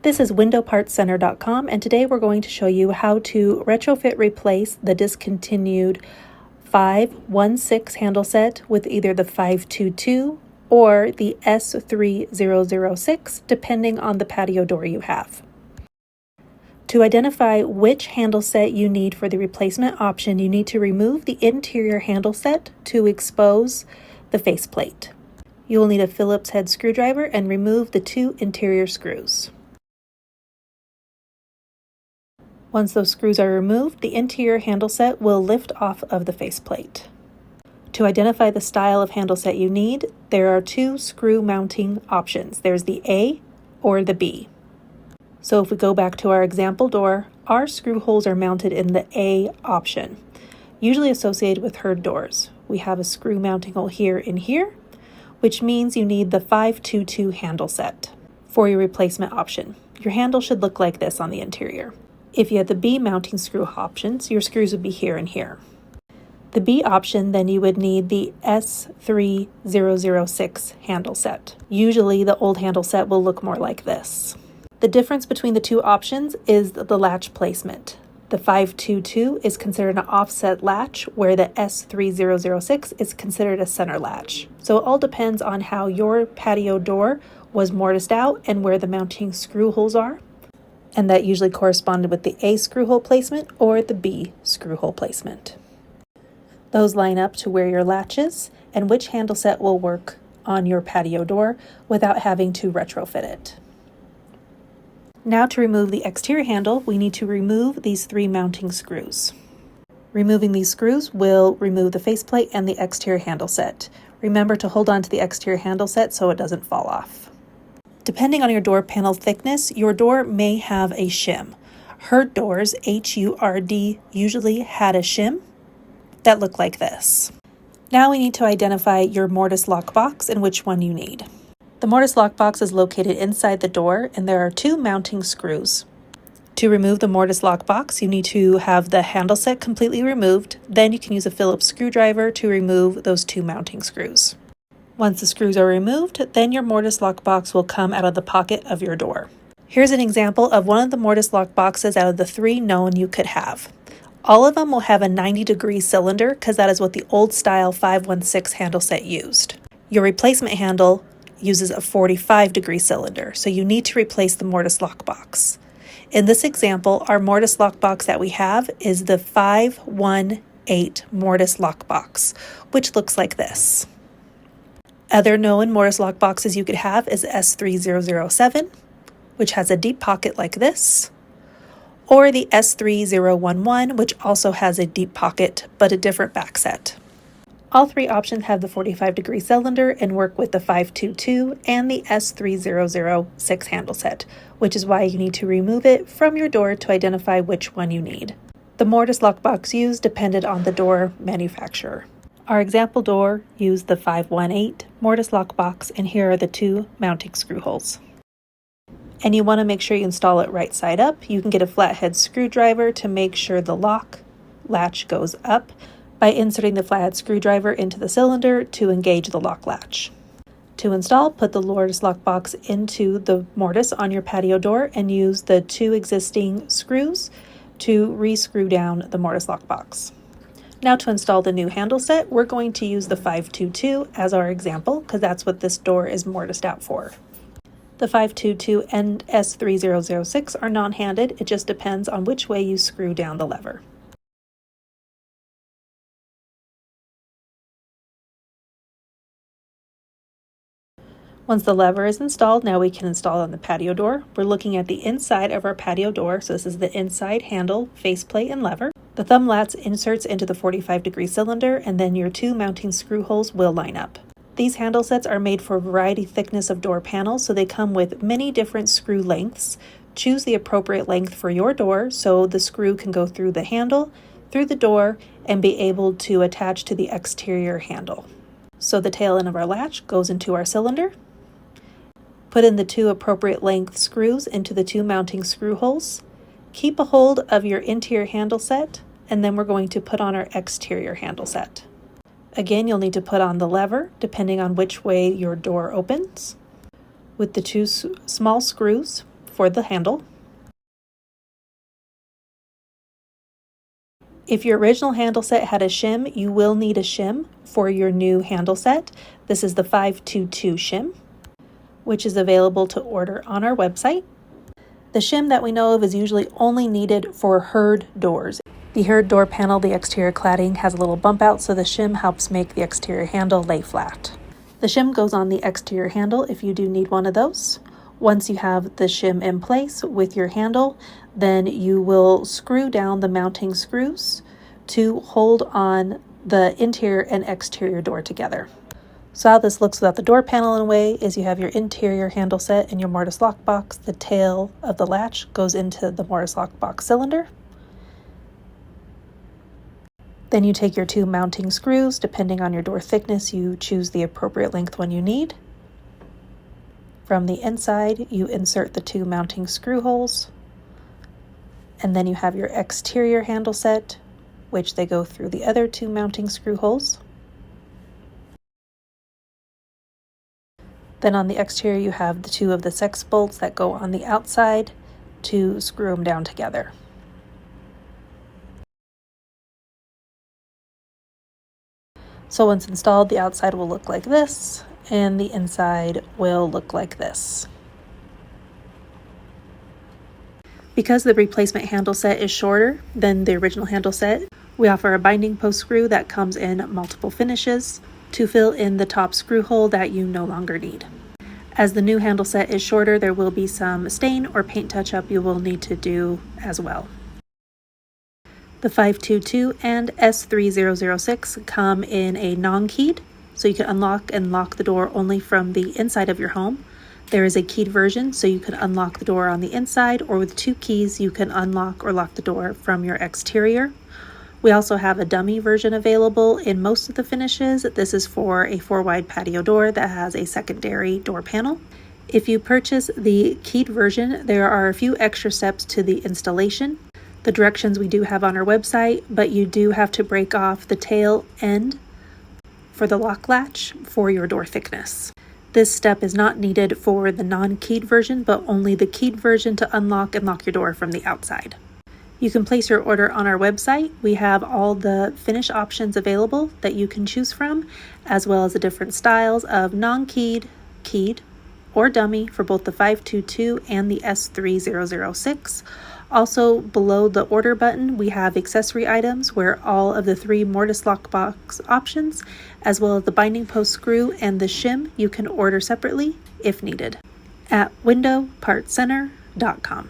This is windowpartscenter.com, and today we're going to show you how to retrofit replace the discontinued 516 handle set with either the 522 or the S3006, depending on the patio door you have. To identify which handle set you need for the replacement option, you need to remove the interior handle set to expose the faceplate. You will need a Phillips head screwdriver and remove the two interior screws. Once those screws are removed, the interior handle set will lift off of the faceplate. To identify the style of handle set you need, there are two screw mounting options. There's the A or the B. So if we go back to our example door, our screw holes are mounted in the A option, usually associated with herd doors. We have a screw mounting hole here and here, which means you need the 522 handle set for your replacement option. Your handle should look like this on the interior. If you had the B mounting screw options, your screws would be here and here. The B option, then you would need the S3006 handle set. Usually the old handle set will look more like this. The difference between the two options is the latch placement. The 522 is considered an offset latch, where the S3006 is considered a center latch. So it all depends on how your patio door was mortised out and where the mounting screw holes are. And that usually corresponded with the A screw hole placement or the B screw hole placement. Those line up to where your latch is and which handle set will work on your patio door without having to retrofit it. Now to remove the exterior handle, we need to remove these three mounting screws. Removing these screws will remove the faceplate and the exterior handle set. Remember to hold on to the exterior handle set so it doesn't fall off. Depending on your door panel thickness, your door may have a shim. Herd doors, H-U-R-D, usually had a shim that looked like this. Now we need to identify your mortise lock box and which one you need. The mortise lock box is located inside the door, and there are two mounting screws. To remove the mortise lock box, you need to have the handle set completely removed. Then you can use a Phillips screwdriver to remove those two mounting screws. Once the screws are removed, then your mortise lock box will come out of the pocket of your door. Here's an example of one of the mortise lock boxes out of the three known you could have. All of them will have a 90-degree cylinder because that is what the old style 516 handle set used. Your replacement handle uses a 45-degree cylinder, so you need to replace the mortise lock box. In this example, our mortise lock box that we have is the 518 mortise lock box, which looks like this. Other known mortise lock boxes you could have is S3007, which has a deep pocket like this, or the S3011, which also has a deep pocket but a different back set. All three options have the 45-degree cylinder and work with the 522 and the S3006 handle set, which is why you need to remove it from your door to identify which one you need. The mortise lock box used depended on the door manufacturer. Our example door used the 518 mortise lock box, and here are the two mounting screw holes. And you want to make sure you install it right side up. You can get a flathead screwdriver to make sure the lock latch goes up by inserting the flathead screwdriver into the cylinder to engage the lock latch. To install, put the mortise lock box into the mortise on your patio door and use the two existing screws to re-screw down the mortise lock box. Now to install the new handle set, we're going to use the 522 as our example because that's what this door is mortised out for. The 522 and S3006 are non-handed. It just depends on which way you screw down the lever. Once the lever is installed, now we can install on the patio door. We're looking at the inside of our patio door, so this is the inside handle, faceplate, and lever. The thumb latch inserts into the 45-degree cylinder, and then your two mounting screw holes will line up. These handle sets are made for a variety thickness of door panels, so they come with many different screw lengths. Choose the appropriate length for your door so the screw can go through the handle, through the door, and be able to attach to the exterior handle. So the tail end of our latch goes into our cylinder. Put in the two appropriate length screws into the two mounting screw holes. Keep a hold of your interior handle set, and then we're going to put on our exterior handle set. Again, you'll need to put on the lever depending on which way your door opens. With the two small screws, for the handle. If your original handle set had a shim, you will need a shim for your new handle set. This is the 522 shim, which is available to order on our website. The shim that we know of is usually only needed for hurd doors. The hurd door panel, the exterior cladding, has a little bump out, so the shim helps make the exterior handle lay flat. The shim goes on the exterior handle if you do need one of those. Once you have the shim in place with your handle, then you will screw down the mounting screws to hold on the interior and exterior door together. So how this looks without the door panel in a way is you have your interior handle set and your mortise lock box. The tail of the latch goes into the mortise lock box cylinder. Then you take your two mounting screws. Depending on your door thickness, you choose the appropriate length one you need. From the inside, you insert the two mounting screw holes, and then you have your exterior handle set, which they go through the other two mounting screw holes. Then on the exterior, you have the two of the sex bolts that go on the outside to screw them down together. So once installed, the outside will look like this, and the inside will look like this. Because the replacement handle set is shorter than the original handle set, we offer a binding post screw that comes in multiple finishes to fill in the top screw hole that you no longer need. As the new handle set is shorter, there will be some stain or paint touch-up you will need to do as well. The 522 and S3006 come in a non-keyed, so you can unlock and lock the door only from the inside of your home. There is a keyed version, so you can unlock the door on the inside, or with two keys you can unlock or lock the door from your exterior. We also have a dummy version available in most of the finishes. This is for a 4-wide patio door that has a secondary door panel. If you purchase the keyed version, there are a few extra steps to the installation. The directions we do have on our website, but you do have to break off the tail end for the lock latch for your door thickness. This step is not needed for the non-keyed version, but only the keyed version to unlock and lock your door from the outside. You can place your order on our website. We have all the finish options available that you can choose from, as well as the different styles of non-keyed, keyed, or dummy for both the 522 and the S3006. Also, below the order button, we have accessory items where all of the 3 mortise lock box options, as well as the binding post screw and the shim, you can order separately if needed at windowpartcenter.com.